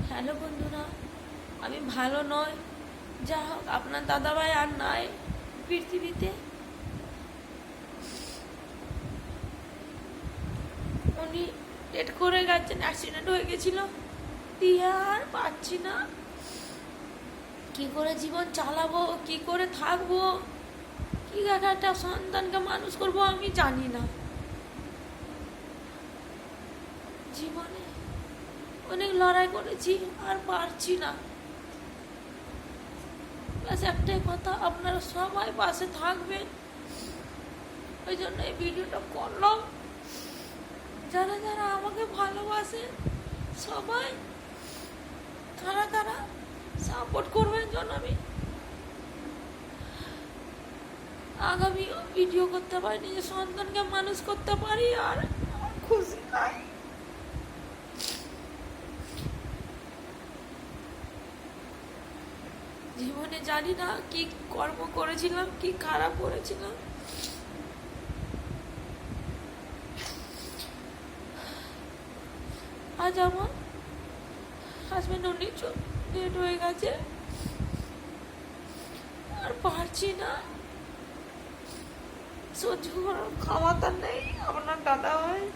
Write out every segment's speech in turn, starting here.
Hello বন্ধুরা, আমি ভালো নয়। যা হোক, আপনার দাদাভাই আর নাই পৃথিবীতে। উনি ডেট করে গেছেন, অ্যাক্সিডেন্ট হয়ে গেছিল। দিয়ে আর পাচ্ছি না, কি করে জীবন চালাবো, কি করে থাকবো, কি একটা সন্তানকে মানুষ করবো আমি জানি না। জীবনে অনেক লড়াই করেছি, আর পারছি না। ব্যাস একটাই কথা, আপনারা সবাই পাশে থাকবেন, ওই জন্য এই ভিডিওটা করলাম। যারা যারা আমাকে ভালোবাসে সবাই তারা তারা সাপোর্ট করবেন, যেন আমি আগামীও ভিডিও করতে পারি, নিজের সন্তানকে মানুষ করতে পারি, আর আমার খুশি নাই। জীবনে জানি না কি কর্ম করেছিলাম, কি খারাপ করেছিলাম। আজ আমার হাজব্যান্ড অনেক ডেট হয়ে গেছে, আর পারছি না, সহ্য করার ক্ষমতা নেই। আপনার দাদা হয়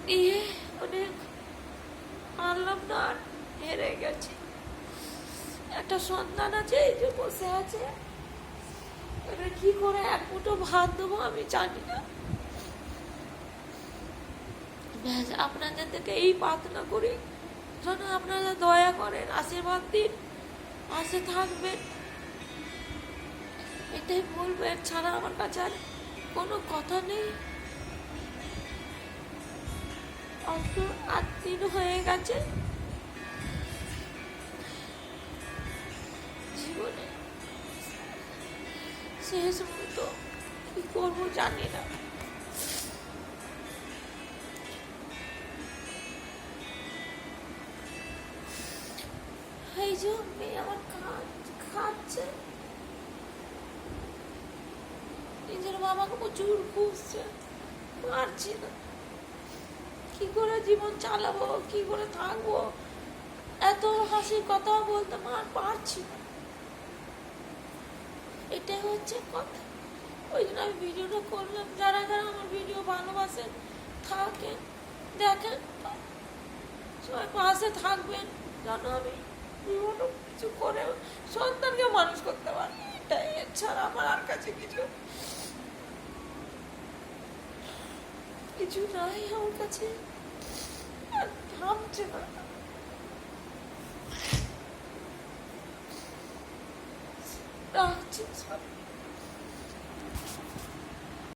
নিয়ে অনেক পারলাম না, আর হেরে গেছি। একটা সন্তান আছে, এই যে বসে আছে, এবার কি করে এক মুঠো ভাত দেবো আমি জানি না। ব্যাস আপনাদের থেকে এই প্রার্থনা করি, যেন আপনারা দয়া করেন, আশীর্বাদ দিন, পাশে থাকবেন, এটাই বলবেন। ছাড়া আমার কাছে আর কোনো কথা নেই। আজকে 8 দিন হয়ে গেছে। জীবনে শেষ মুহূর্ত, কি করবো জানি না। এই যে মেয়ে আমার খাচ্ছে, নিজের বাবাকে প্রচুর খুঁজছে, পারছি না। কি করে জীবন চালাবো, কি করে থাকবো, এত হাসির কথা বলতে আর পারছি না। এটাই হচ্ছে কথা, ওই জন্য আমি ভিডিওটা করলাম। যারা যারা আমার ভিডিও ভালোবাসেন, থাকেন, দেখেন, সবাই পাশে থাকবেন, যেন আমি জীবনে কিছু করে সন্তানকে মানুষ করতে পারি। এটাই, এছাড়া আমার আর কাছে কিছু নাই আমার কাছে, আর থামছে না। রাখছি সব।